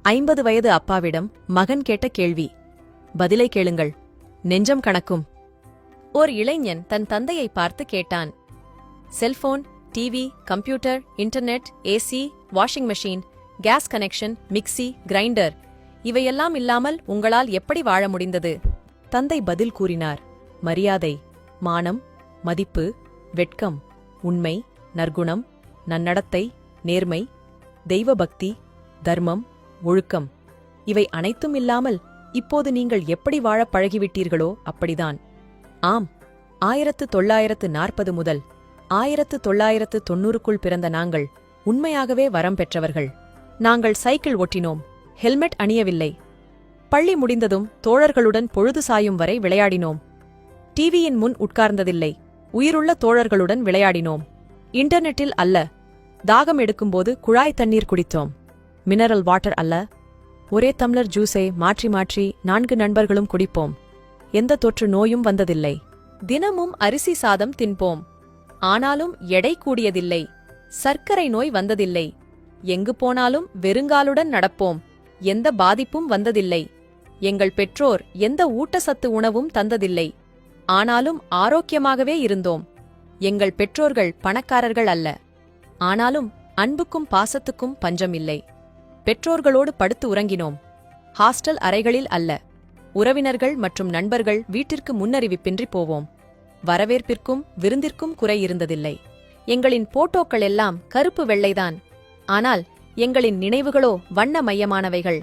50 வயது அப்பாவிடம் மகன் கேட்ட கேள்வி. பதிலை கேளுங்கள், நெஞ்சம் கணக்கும். ஓர் இளைஞன் தன் தந்தையை பார்த்து கேட்டான். Cellphone, TV, computer, internet, AC, washing machine, gas connection, mixie, grinder இவையெல்லாம் இல்லாமல் உங்களால் எப்படி வாழ முடிந்தது? தந்தை பதில் கூறினார். மரியாதை, மானம், மதிப்பு, வெட்கம், உண்மை, நற்குணம், நன்னடத்தை, நேர்மை, தெய்வபக்தி, தர்மம், ஒழுக்கம் இவை அனைத்தும் இல்லாமல் இப்போது நீங்கள் எப்படி வாழப் பழகிவிட்டீர்களோ அப்படிதான். ஆம், 1940 முதல் 1990க்குள் பிறந்த நாங்கள் உண்மையாகவே வரம் பெற்றவர்கள். நாங்கள் சைக்கிள் ஓட்டினோம், ஹெல்மெட் அணியவில்லை. பள்ளி முடிந்ததும் தோழர்களுடன் பொழுது சாயும் வரை விளையாடினோம். டிவியின் முன் உட்கார்ந்ததில்லை, உயிருள்ள தோழர்களுடன் விளையாடினோம். இன்டர்நெட்டில் அல்ல, தாகம் எடுக்கும்போது குழாய் தண்ணீர் குடித்தோம். மினரல் வாட்டர் அல்ல, ஒரே டம்ளர் ஜூஸை மாற்றி மாற்றி 4 நண்பர்களும் குடிப்போம். எந்த தொற்று நோயும் வந்ததில்லை. தினமும் அரிசி சாதம் தின்போம். ஆனாலும் எடை கூடியதில்லை. சர்க்கரை நோய் வந்ததில்லை. எங்கு போனாலும் வெறுங்காலுடன் நடப்போம். எந்த பாதிப்பும் வந்ததில்லை. எங்கள் பெற்றோர் எந்த ஊட்டச்சத்து உணவும் தந்ததில்லை. ஆனாலும் ஆரோக்கியமாகவே இருந்தோம். எங்கள் பெற்றோர்கள் பணக்காரர்கள் அல்ல. ஆனாலும் அன்புக்கும் பாசத்துக்கும் பஞ்சம் இல்லை. பெற்றோர்களோடு படுத்து உறங்கினோம். ஹாஸ்டல் அறைகளில் அல்ல. உறவினர்கள் மற்றும் நண்பர்கள் வீட்டிற்கு முன்னறிவிப்பின்றி போவோம். வரவேற்பிற்கும் விருந்திற்கும் குறை இருந்ததில்லை. எங்களின் போட்டோக்கள் எல்லாம் கருப்பு வெள்ளைதான். ஆனால் எங்களின் நினைவுகளோ வண்ணமயமானவைகள்.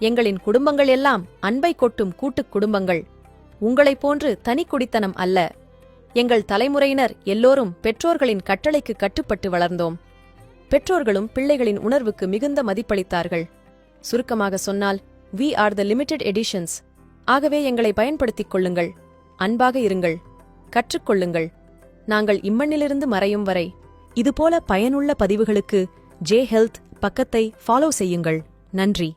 எங்களின் குடும்பங்கள் எல்லாம் அன்பை கொட்டும் கூட்டுக் குடும்பங்கள். உங்களைப் போன்று தனிக்குடித்தனம் அல்ல. எங்கள் தலைமுறையினர் எல்லோரும் பெற்றோர்களின் கட்டளைக்கு கட்டுப்பட்டு வளர்ந்தோம். பெற்றோர்களும் பிள்ளைகளின் உணர்வுக்கு மிகுந்த மதிப்பளித்தார்கள். சுருக்கமாக சொன்னால், we are the limited editions. ஆகவே எங்களை பயன்படுத்திக் கொள்ளுங்கள். அன்பாக இருங்கள். கற்றுக்கொள்ளுங்கள். நாங்கள் இம்மண்ணிலிருந்து மறையும் வரை. இதுபோல பயனுள்ள பதிவுகளுக்கு ஜே ஹெல்த் பக்கத்தை ஃபாலோ செய்யுங்கள். நன்றி.